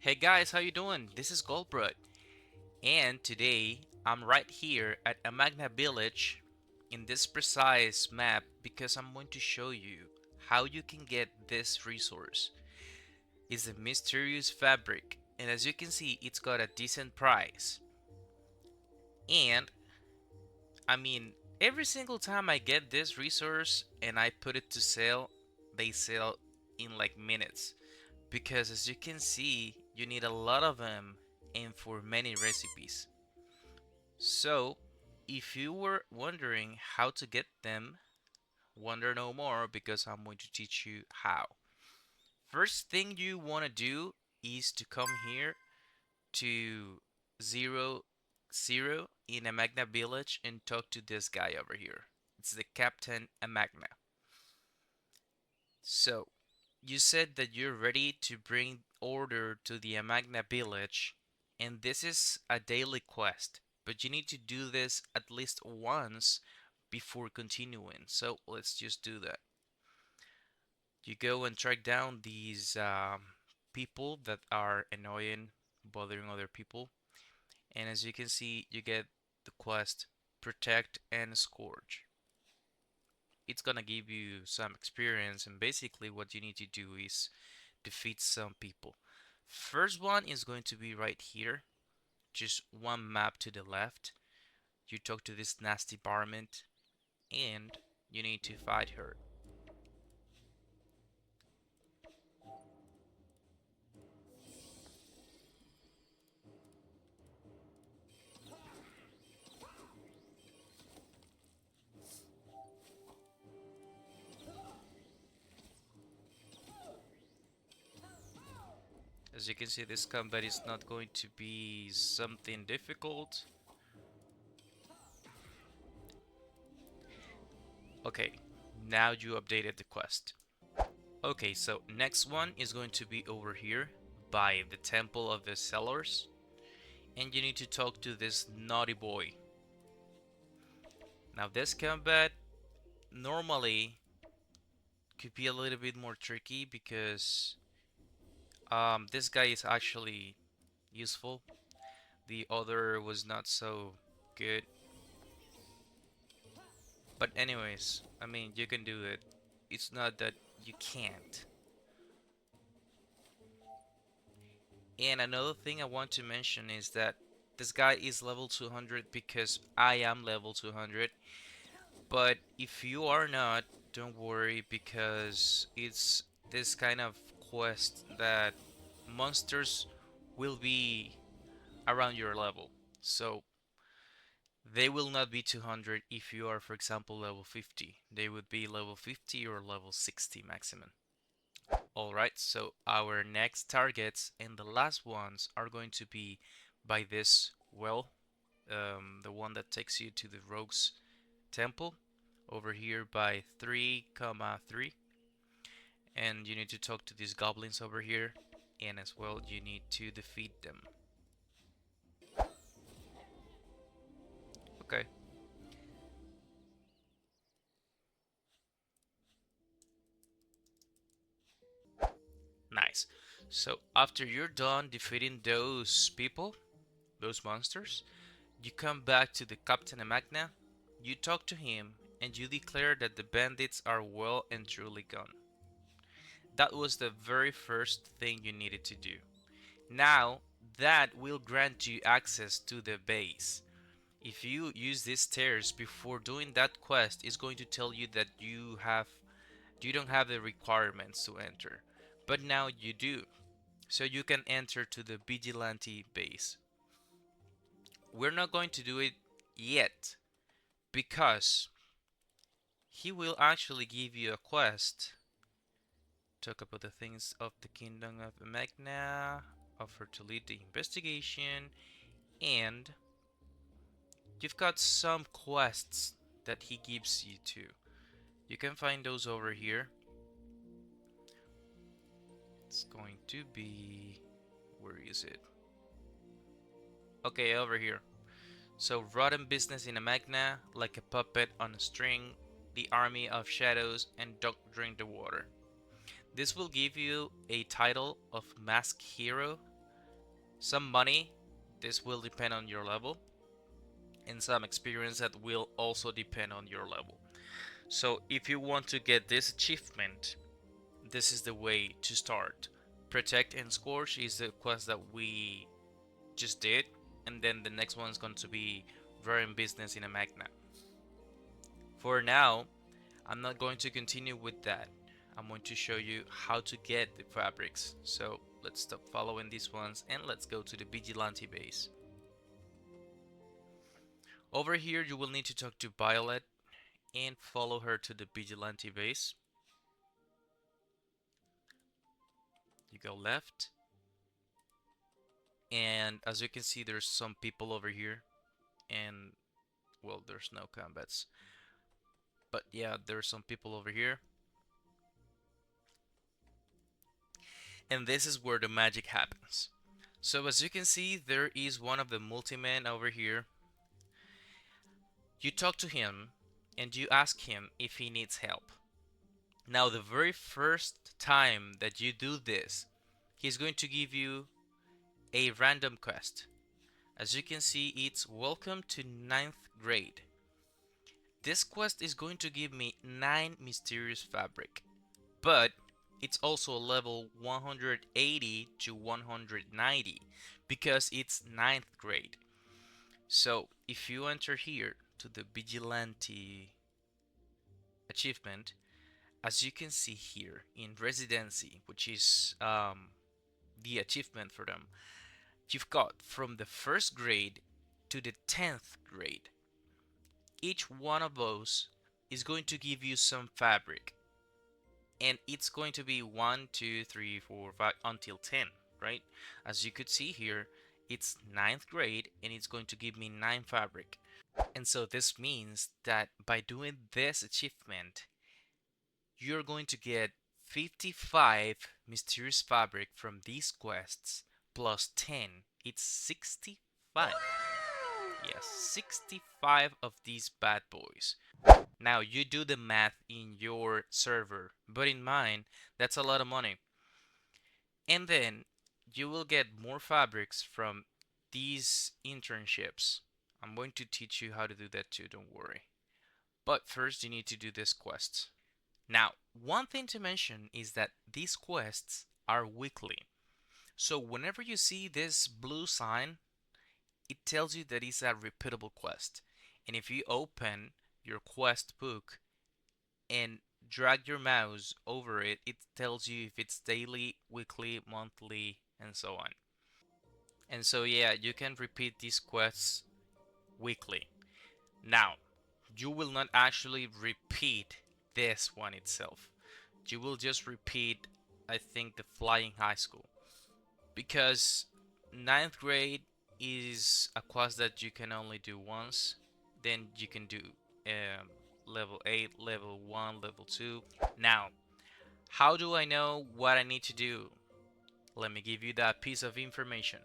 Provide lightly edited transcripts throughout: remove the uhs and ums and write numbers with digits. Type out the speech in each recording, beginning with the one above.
Hey guys, how you doing? This is Goldbrut, and today I'm right here at Amagna Village in this precise map because I'm going to show you how you can get this resource. It's a mysterious fabric, and as you can see, it's got a decent price. And I mean, every single time I get this resource and I put it to sale, they sell in like minutes. Because as you can see, you need a lot of them and for many recipes. So, if you were wondering how to get them, wonder no more because I'm going to teach you how. First thing you want to do is to come here to 00 in Amagna village and talk to this guy over here. It's the Captain Amagna. So, you said that you're ready to bring order to the Amagna village, and this is a daily quest, but you need to do this at least once before continuing. So let's just do that. You go and track down these people that are annoying, bothering other people, and as you can see, you get the quest Protect and Scourge. It's gonna give you some experience, and basically what you need to do is defeat some people. First one is going to be right here, just one map to the left. You talk to this nasty varmint and you need to fight her. As you can see, this combat is not going to be something difficult. Okay, now you updated the quest. Okay, so next one is going to be over here by the Temple of the Sellers, and you need to talk to this naughty boy. Now this combat normally could be a little bit more tricky because this guy is actually useful. The other was not so good. But anyways, I mean, you can do it. It's not that you can't. And another thing I want to mention is that this guy is level 200 because I am level 200. But if you are not, don't worry because it's this kind of quest that monsters will be around your level. So they will not be 200 if you are, for example, level 50. They would be level 50 or level 60 maximum. Alright, so our next targets and the last ones are going to be by this well, the one that takes you to the Rogue's Temple, over here by 3,3. And you need to talk to these goblins over here, and as well you need to defeat them. Okay. Nice. So after you're done defeating those people, those monsters, you come back to the Captain Magna, you talk to him, and you declare that the bandits are well and truly gone. That was the very first thing you needed to do. Now, that will grant you access to the base. If you use these stairs before doing that quest, it's going to tell you that you don't have the requirements to enter. But now you do. So you can enter to the vigilante base. We're not going to do it yet because he will actually give you a quest. Talk about the things of the kingdom of Magna, offer to lead the investigation, and you've got some quests that he gives you to. You can find those over here. It's going to be, where is it? Okay, over here. So, rotten business in a magna, like a puppet on a string, the army of shadows, and dog drink the water. This will give you a title of masked hero, some money. This will depend on your level, and some experience that will also depend on your level. So if you want to get this achievement, this is the way to start. Protect and Scorch is the quest that we just did, and then the next one is going to be Varying Business in a Magna. For now, I'm not going to continue with that. I'm going to show you how to get the fabrics. So let's stop following these ones and let's go to the Vigilante base. Over here, you will need to talk to Violet and follow her to the Vigilante base. You go left, and as you can see, there's some people over here, and well, there's no combats, but yeah, there's some people over here, and this is where the magic happens. So as you can see, there is one of the multi-men over here. You talk to him and you ask him if he needs help. Now, the very first time that you do this, he's going to give you a random quest. As you can see, it's Welcome to Ninth Grade. This quest is going to give me 9 mysterious fabric, but it's also level 180 to 190 because it's ninth grade. So if you enter here to the Vigilante achievement, as you can see here in Residency, which is the achievement for them, you've got from the first grade to the 10th grade. Each one of those is going to give you some fabric, and it's going to be 1, 2, 3, 4, 5 until 10, right? As you could see here, it's ninth grade and it's going to give me 9 fabric. And so this means that by doing this achievement, you're going to get 55 mysterious fabric from these quests plus 10. It's 65. Yes, 65 of these bad boys. Now you do the math in your server, but in mine, that's a lot of money. And then you will get more fabrics from these internships. I'm going to teach you how to do that too, don't worry. But first you need to do this quest. Now, one thing to mention is that these quests are weekly. So whenever you see this blue sign, it tells you that it's a repeatable quest. And if you open your quest book and drag your mouse over it, it tells you if it's daily, weekly, monthly, and so on. And so yeah, you can repeat these quests weekly. Now, you will not actually repeat this one itself. You will just repeat, I think, the Flying High School. Because ninth grade is a quest that you can only do once. Then you can do level 8, level 1, level 2. Now, how do I know what I need to do? Let me give you that piece of information.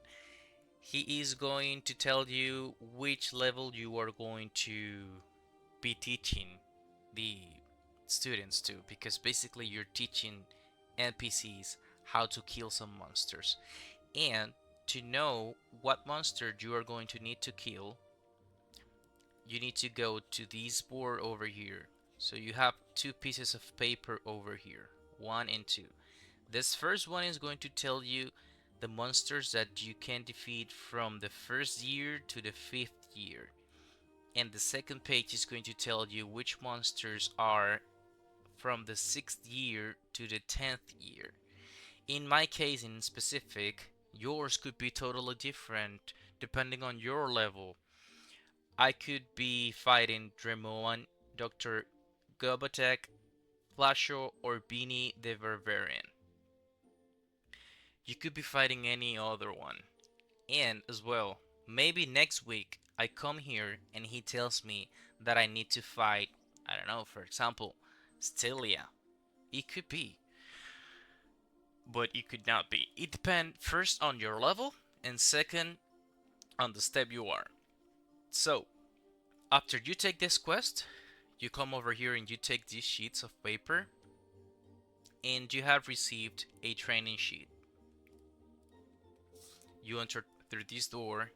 He is going to tell you which level you are going to be teaching the students to, because basically you're teaching NPCs how to kill some monsters. And to know what monster you are going to need to kill, you need to go to this board over here. So you have 2 pieces of paper over here, 1 and 2. This first one is going to tell you the monsters that you can defeat from the first year to the 5th year. And the second page is going to tell you which monsters are from the 6th year to the 10th year. In my case in specific, yours could be totally different depending on your level. I could be fighting Dremoan, Dr. Gobatek, Flasho, or Beanie the Barbarian. You could be fighting any other one. And as well, maybe next week I come here and he tells me that I need to fight, I don't know, for example, Stelia. It could be, but it could not be. It depends first on your level and second on the step you are. So, after you take this quest, you come over here and you take these sheets of paper and you have received a training sheet. You enter through this door,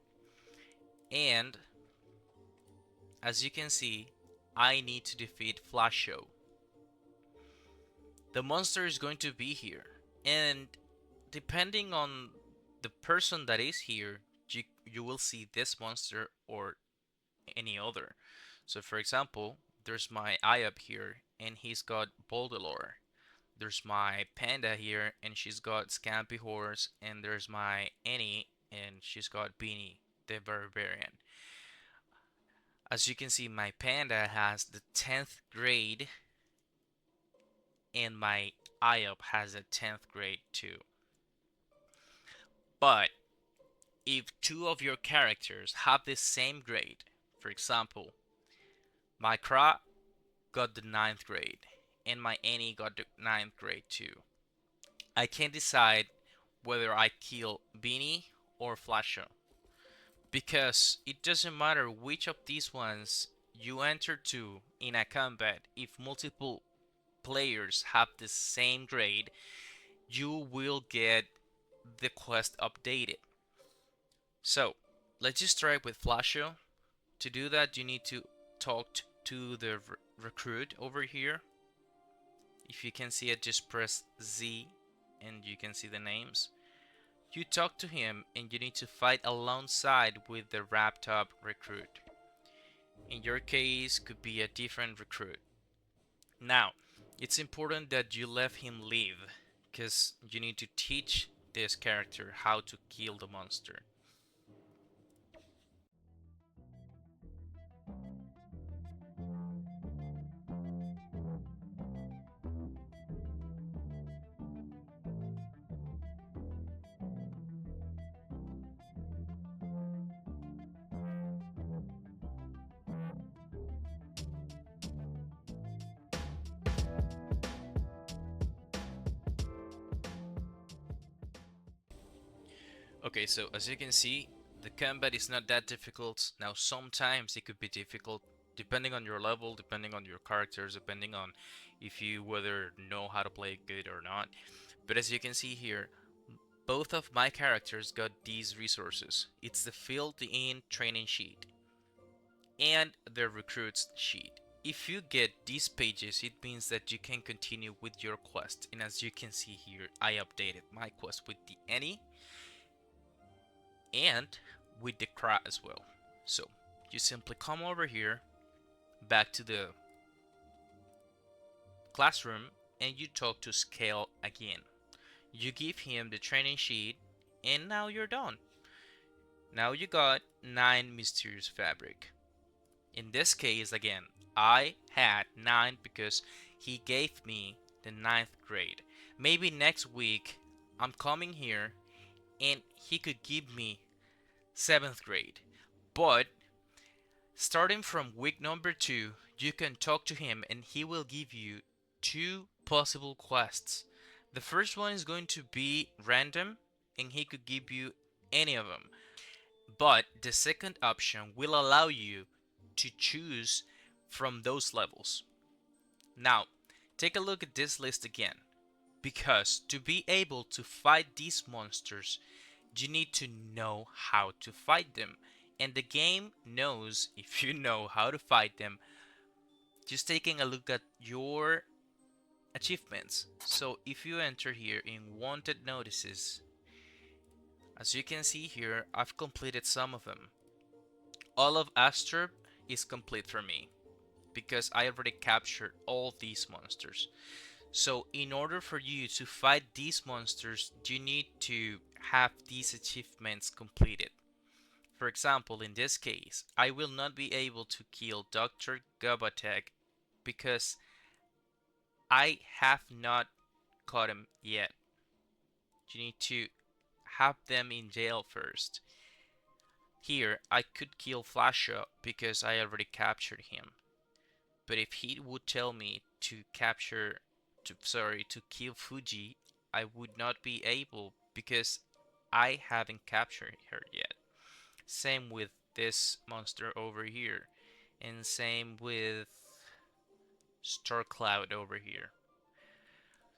and as you can see, I need to defeat Flasho. The monster is going to be here, and depending on the person that is here, you will see this monster or any other. So for example, there's my eye up here, and he's got Boldelor. There's my panda here, and she's got Scampy Horse, and there's my Annie, and she's got Beanie, the Barbarian. As you can see, my panda has the 10th grade, and my IOP has a 10th grade too. But if two of your characters have the same grade, for example, my Kra got the 9th grade, and my Annie got the 9th grade too, I can decide whether I kill Beanie or Flasho. Because it doesn't matter which of these ones you enter to in a combat, if multiple players have the same grade, you will get the quest updated. So, let's just try with Flasho. To do that, you need to talk to the recruit over here. If you can see it, just press Z and you can see the names. You talk to him and you need to fight alongside with the wrapped up recruit. In your case, could be a different recruit. Now, it's important that you let him live, because you need to teach this character how to kill the monster. Okay, so as you can see, the combat is not that difficult. Now, sometimes it could be difficult depending on your level, depending on your characters, depending on if you whether know how to play good or not. But as you can see here, both of my characters got these resources. It's the filled in training sheet and the recruits sheet. If you get these pages, it means that you can continue with your quest. And as you can see here, I updated my quest with the Annie and with the Kra as well. So you simply come over here, back to the classroom, and you talk to Scale again. You give him the training sheet, and now you're done. Now you got 9 mysterious fabric. In this case, again, I had 9 because he gave me the 9th grade. Maybe next week I'm coming here and he could give me 7th grade. But starting from week number 2, you can talk to him and he will give you 2 possible quests. The first one is going to be random and he could give you any of them. But the second option will allow you to choose from those levels. Now, take a look at this list again. Because to be able to fight these monsters, you need to know how to fight them. And the game knows if you know how to fight them. Just taking a look at your achievements. So if you enter here in wanted notices, as you can see here, I've completed some of them. All of Astrup is complete for me because I already captured all these monsters. So in order for you to fight these monsters, you need to have these achievements completed. For example, in this case, I will not be able to kill Dr. Gobatek because I have not caught him yet. You need to have them in jail first. Here, I could kill Flasha because I already captured him. But if he would tell me to to kill Fuji, I would not be able because I haven't captured her yet. Same with this monster over here, and same with Star Cloud over here.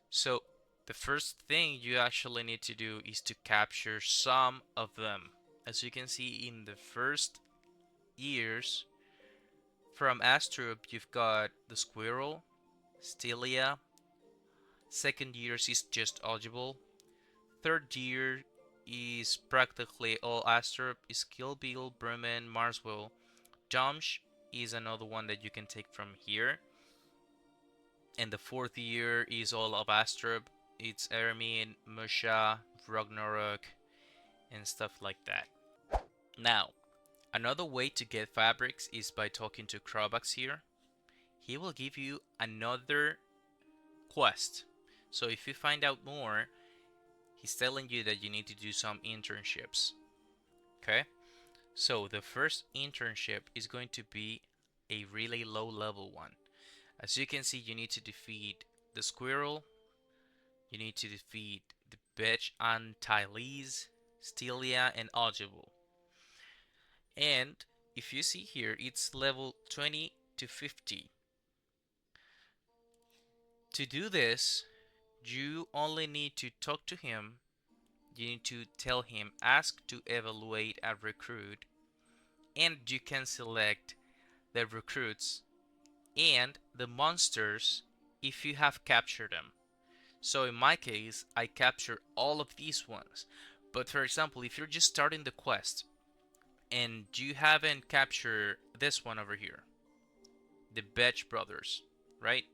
So The first thing you actually need to do is to capture some of them. As you can see in the first years from Astrup, you've got the squirrel, Stelia. Second years is just eligible. Third year is practically all Astrup, is Kill Bill, Bremen, Marswell. Domsh is another one that you can take from here. And the fourth year is all of Astrup. It's Ermin, Musha, Ragnarok, and stuff like that. Now, another way to get fabrics is by talking to Krobax here. He will give you another quest. So if you find out more, he's telling you that you need to do some internships. Okay? So the first internship is going to be a really low level one. As you can see, you need to defeat the squirrel, you need to defeat the bitch Antilles, Stelia, and Audible. And if you see here, it's level 20 to 50. To do this, you only need to talk to him. You need to tell him, ask to evaluate a recruit, and you can select the recruits and the monsters if you have captured them. So in my case, I capture all of these ones. But for example, if you're just starting the quest and you haven't captured this one over here, the Betch brothers, right?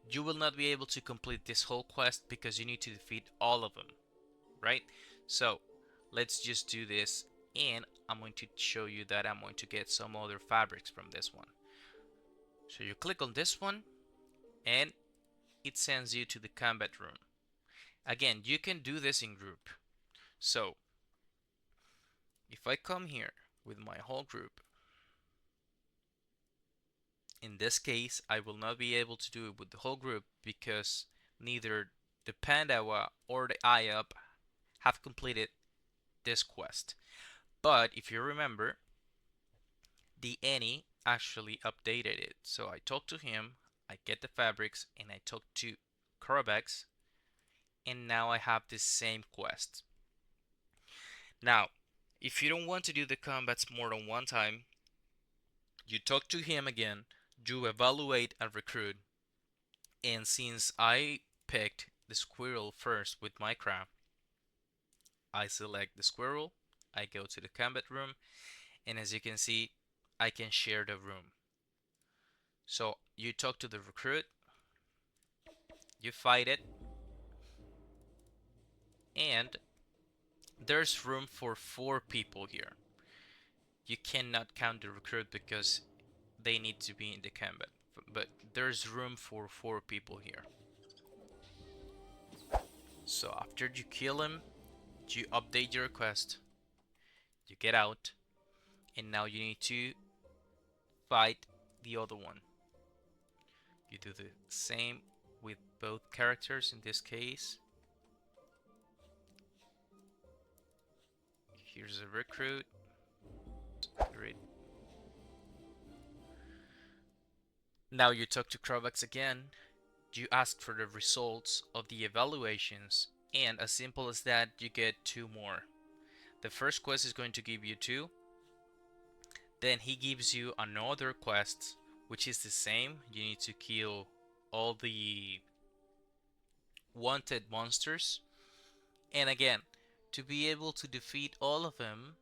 You will not be able to complete this whole quest because you need to defeat all of them, right? So let's just do this, and I'm going to show you that I'm going to get some other fabrics from this one. So you click on this one and it sends you to the combat room. Again, you can do this in group. So if I come here with my whole group, in this case I will not be able to do it with the whole group because neither the Pandawa or the IUP have completed this quest. But if you remember, the Annie actually updated it. So I talked to him, I get the fabrics, and I talked to Korvax, and now I have the same quest. Now, if you don't want to do the combats more than one time, you talk to him again, you evaluate a recruit, and since I picked the squirrel first with my craft, I select the squirrel, I go to the combat room, and as you can see, I can share the room. So you talk to the recruit, you fight it, and there's room for 4 people here. You cannot count the recruit because they need to be in the combat, but there's room for 4 people here. So after you kill him, you update your quest, you get out, and now you need to fight the other one. You do the same with both characters in this case. Here's a recruit. Great. Now you talk to Krovax again. You ask for the results of the evaluations, and as simple as that, you get 2 more. The first quest is going to give you 2. Then he gives you another quest, which is the same. You need to kill all the wanted monsters. And again, to be able to defeat all of them,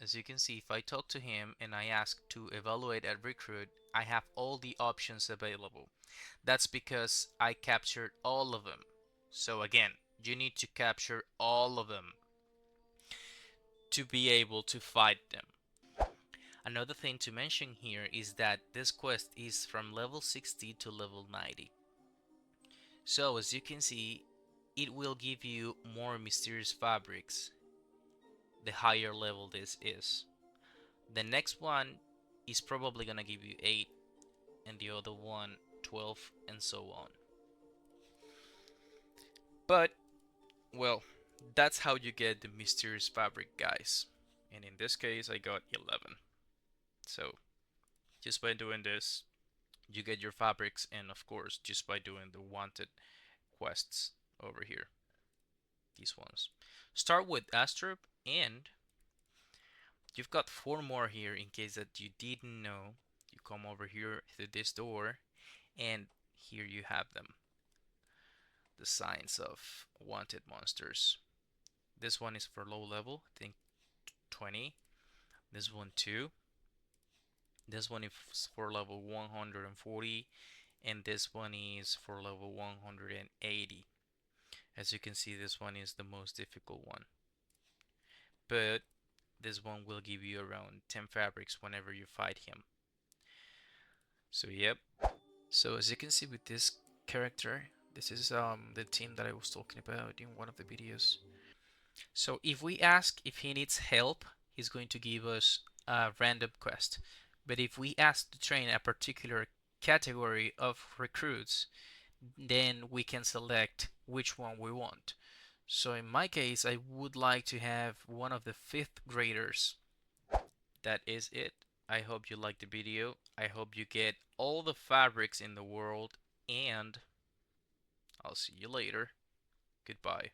as you can see, if I talk to him and I ask to evaluate a recruit, I have all the options available. That's because I captured all of them. So again, you need to capture all of them to be able to fight them. Another thing to mention here is that this quest is from level 60 to level 90. So as you can see, it will give you more mysterious fabrics the higher level this is. The next one is probably gonna give you 8, and the other one 12, and so on. But, well, that's how you get the mysterious fabric, guys. And in this case, I got 11. So, just by doing this, you get your fabrics, and of course, just by doing the wanted quests. over here. These ones. Start with Astrop, and you've got 4 more here in case that you didn't know. You come over here to this door, and here you have them. The signs of wanted monsters. This one is for low level, I think 20. This one too. This one is for level 140, and this one is for level 180. As you can see, this one is the most difficult one. But this one will give you around 10 fabrics whenever you fight him. So yep. So as you can see with this character, this is the team that I was talking about in one of the videos. So if we ask if he needs help, he's going to give us a random quest. But if we ask to train a particular category of recruits, then we can select which one we want. So in my case, I would like to have one of the 5th graders. That is it. I hope you liked the video. I hope you get all the fabrics in the world, and I'll see you later. Goodbye.